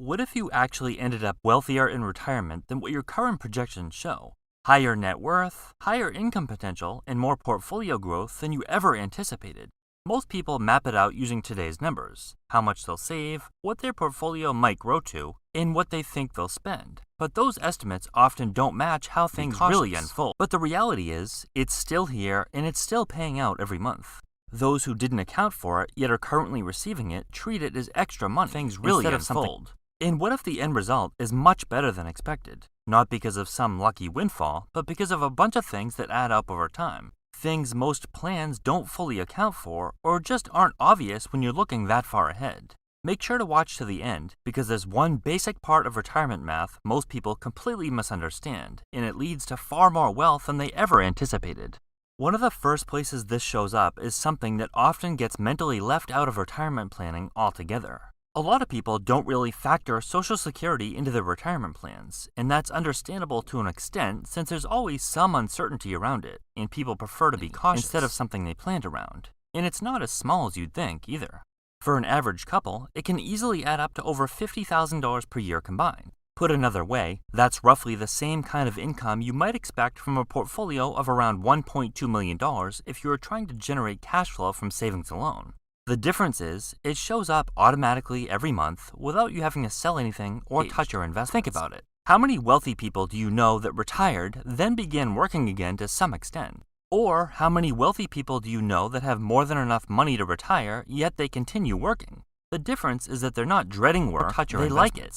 What if you actually ended up wealthier in retirement than what your current projections show? Higher net worth, higher income potential, and more portfolio growth than you ever anticipated. Most people map it out using today's numbers, how much they'll save, what their portfolio might grow to, and what they think they'll spend. But those estimates often don't match how things really unfold. But the reality is, it's still here and it's still paying out every month. Those who didn't account for it yet are currently receiving it treat it as extra money things really instead of unfold. And what if the end result is much better than expected? Not because of some lucky windfall, but because of a bunch of things that add up over time. Things most plans don't fully account for, or just aren't obvious when you're looking that far ahead. Make sure to watch to the end, because there's one basic part of retirement math most people completely misunderstand, and it leads to far more wealth than they ever anticipated. One of the first places this shows up is something that often gets mentally left out of retirement planning altogether. A lot of people don't really factor Social Security into their retirement plans, and that's understandable to an extent since there's always some uncertainty around it, and people prefer to be cautious instead of something they planned around. And it's not as small as you'd think, either. For an average couple, it can easily add up to over $50,000 per year combined. Put another way, that's roughly the same kind of income you might expect from a portfolio of around $1.2 million if you were trying to generate cash flow from savings alone. The difference is, it shows up automatically every month without you having to sell anything or touch your investments. Think about it. How many wealthy people do you know that retired, then began working again to some extent? Or how many wealthy people do you know that have more than enough money to retire, yet they continue working? The difference is that they're not dreading work, they like it.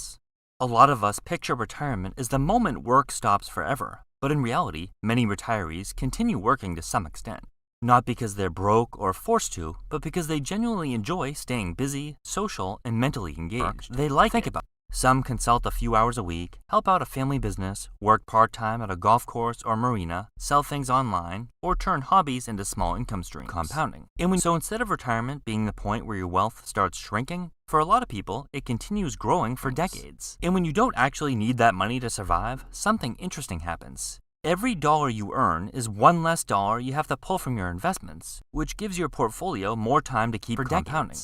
A lot of us picture retirement as the moment work stops forever, but in reality, many retirees continue working to some extent. Not because they're broke or forced to, but because they genuinely enjoy staying busy, social, and mentally engaged. They like it. Some consult a few hours a week, help out a family business, work part-time at a golf course or marina, sell things online, or turn hobbies into small income streams. Compounding. So instead of retirement being the point where your wealth starts shrinking, for a lot of people, it continues growing for decades. And when you don't actually need that money to survive, something interesting happens. Every dollar you earn is one less dollar you have to pull from your investments, which gives your portfolio more time to keep compounding.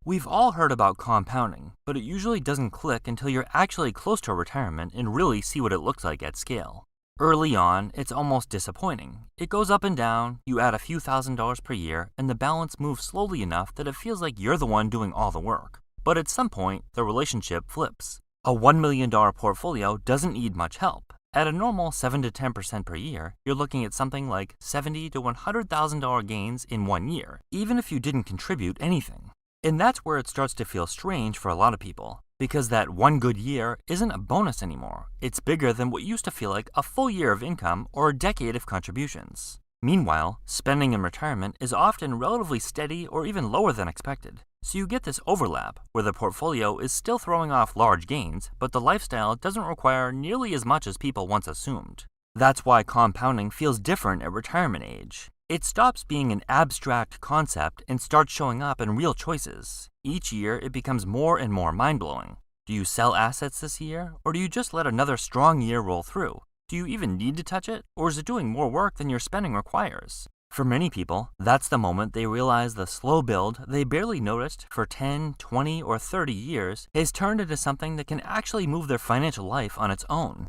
We've all heard about compounding, but it usually doesn't click until you're actually close to retirement and really see what it looks like at scale. Early on, it's almost disappointing. It goes up and down, you add a few $1,000s per year, and the balance moves slowly enough that it feels like you're the one doing all the work. But at some point, the relationship flips. A $1 million portfolio doesn't need much help. At a normal 7 to 10% per year, you're looking at something like $70,000 to $100,000 gains in 1 year, even if you didn't contribute anything. And that's where it starts to feel strange for a lot of people, because that one good year isn't a bonus anymore. It's bigger than what used to feel like a full year of income or a decade of contributions. Meanwhile, spending in retirement is often relatively steady or even lower than expected. So you get this overlap, where the portfolio is still throwing off large gains, but the lifestyle doesn't require nearly as much as people once assumed. That's why compounding feels different at retirement age. It stops being an abstract concept and starts showing up in real choices. Each year, it becomes more and more mind-blowing. Do you sell assets this year, or do you just let another strong year roll through? Do you even need to touch it, or is it doing more work than your spending requires? For many people, that's the moment they realize the slow build they barely noticed for 10, 20, or 30 years has turned into something that can actually move their financial life on its own.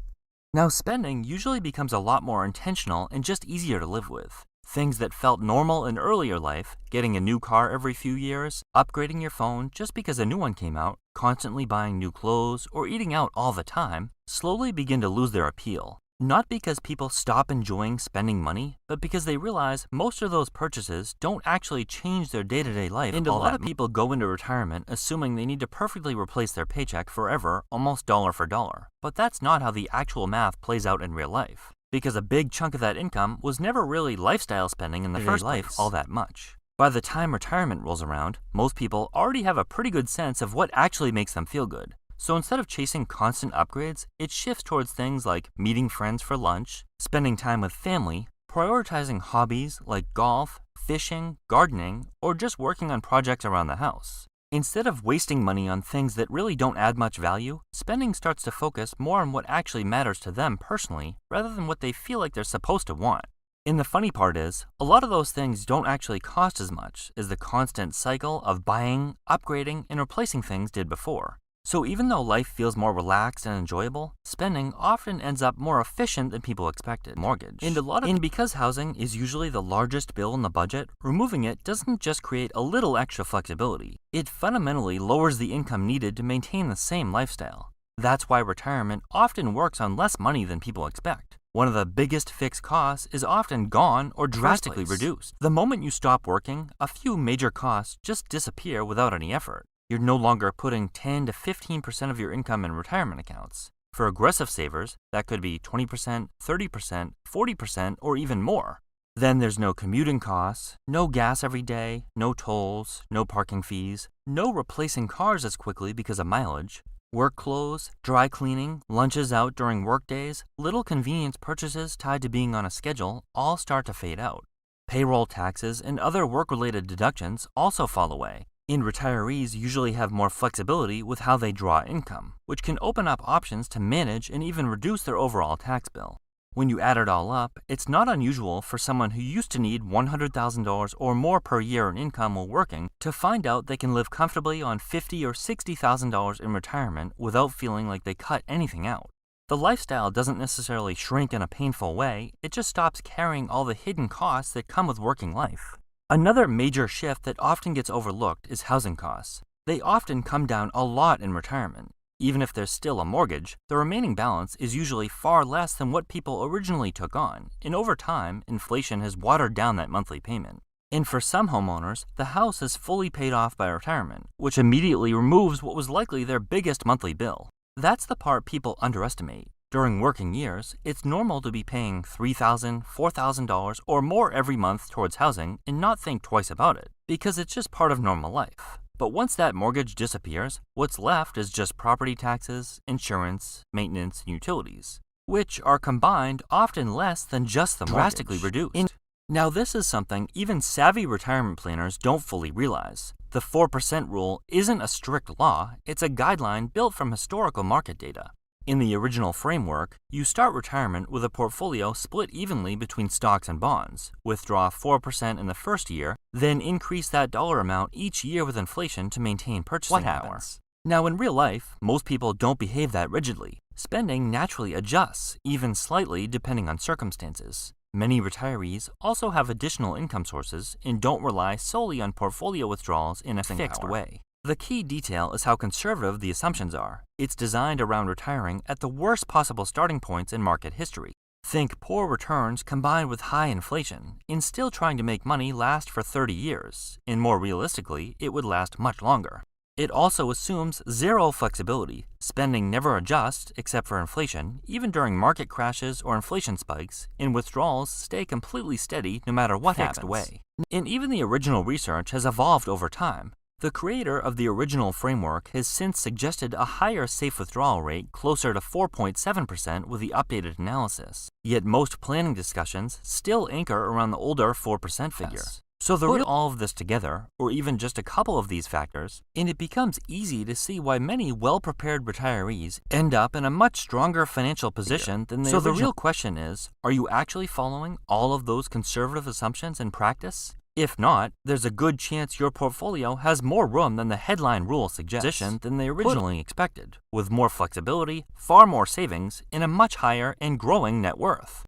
Now, spending usually becomes a lot more intentional and just easier to live with. Things that felt normal in earlier life, getting a new car every few years, upgrading your phone just because a new one came out, constantly buying new clothes, or eating out all the time, slowly begin to lose their appeal. Not because people stop enjoying spending money, but because they realize most of those purchases don't actually change their day-to-day life. And a lot of people go into retirement assuming they need to perfectly replace their paycheck forever, almost dollar for dollar. But that's not how the actual math plays out in real life, because a big chunk of that income was never really lifestyle spending in the first place all that much. By the time retirement rolls around, most people already have a pretty good sense of what actually makes them feel good. So instead of chasing constant upgrades, it shifts towards things like meeting friends for lunch, spending time with family, prioritizing hobbies like golf, fishing, gardening, or just working on projects around the house. Instead of wasting money on things that really don't add much value, spending starts to focus more on what actually matters to them personally rather than what they feel like they're supposed to want. And the funny part is, a lot of those things don't actually cost as much as the constant cycle of buying, upgrading, and replacing things did before. So even though life feels more relaxed and enjoyable, spending often ends up more efficient than people expected. Mortgage. And because housing is usually the largest bill in the budget, removing it doesn't just create a little extra flexibility. It fundamentally lowers the income needed to maintain the same lifestyle. That's why retirement often works on less money than people expect. One of the biggest fixed costs is often gone or drastically reduced. The moment you stop working, a few major costs just disappear without any effort. You're no longer putting 10 to 15% of your income in retirement accounts. For aggressive savers, that could be 20%, 30%, 40%, or even more. Then there's no commuting costs, no gas every day, no tolls, no parking fees, no replacing cars as quickly because of mileage. Work clothes, dry cleaning, lunches out during work days, little convenience purchases tied to being on a schedule all start to fade out. Payroll taxes and other work-related deductions also fall away. And retirees usually have more flexibility with how they draw income, which can open up options to manage and even reduce their overall tax bill. When you add it all up, it's not unusual for someone who used to need $100,000 or more per year in income while working to find out they can live comfortably on $50,000 or $60,000 in retirement without feeling like they cut anything out. The lifestyle doesn't necessarily shrink in a painful way, it just stops carrying all the hidden costs that come with working life. Another major shift that often gets overlooked is housing costs. They often come down a lot in retirement. Even if there's still a mortgage, the remaining balance is usually far less than what people originally took on, and over time, inflation has watered down that monthly payment. And for some homeowners, the house is fully paid off by retirement, which immediately removes what was likely their biggest monthly bill. That's the part people underestimate. During working years, it's normal to be paying $3,000, $4,000 or more every month towards housing and not think twice about it, because it's just part of normal life. But once that mortgage disappears, what's left is just property taxes, insurance, maintenance, and utilities, which are combined often less than just the mortgage. Drastically reduced. Now this is something even savvy retirement planners don't fully realize. The 4% rule isn't a strict law, it's a guideline built from historical market data. In the original framework, you start retirement with a portfolio split evenly between stocks and bonds, withdraw 4% in the first year, then increase that dollar amount each year with inflation to maintain purchasing power. Now in real life, most people don't behave that rigidly. Spending naturally adjusts, even slightly depending on circumstances. Many retirees also have additional income sources and don't rely solely on portfolio withdrawals in a fixed way. The key detail is how conservative the assumptions are. It's designed around retiring at the worst possible starting points in market history. Think poor returns combined with high inflation, and still trying to make money last for 30 years, and more realistically, it would last much longer. It also assumes zero flexibility. Spending never adjusts except for inflation, even during market crashes or inflation spikes, and withdrawals stay completely steady no matter what happens. And even the original research has evolved over time. The creator of the original framework has since suggested a higher safe withdrawal rate closer to 4.7% with the updated analysis. Yet most planning discussions still anchor around the older 4% figure. So put all of this together, or even just a couple of these factors, and it becomes easy to see why many well-prepared retirees end up in a much stronger financial position than they originally. So the real question is, are you actually following all of those conservative assumptions in practice? If not, there's a good chance your portfolio has more room than the headline rule suggests than they originally expected, with more flexibility, far more savings, and a much higher and growing net worth.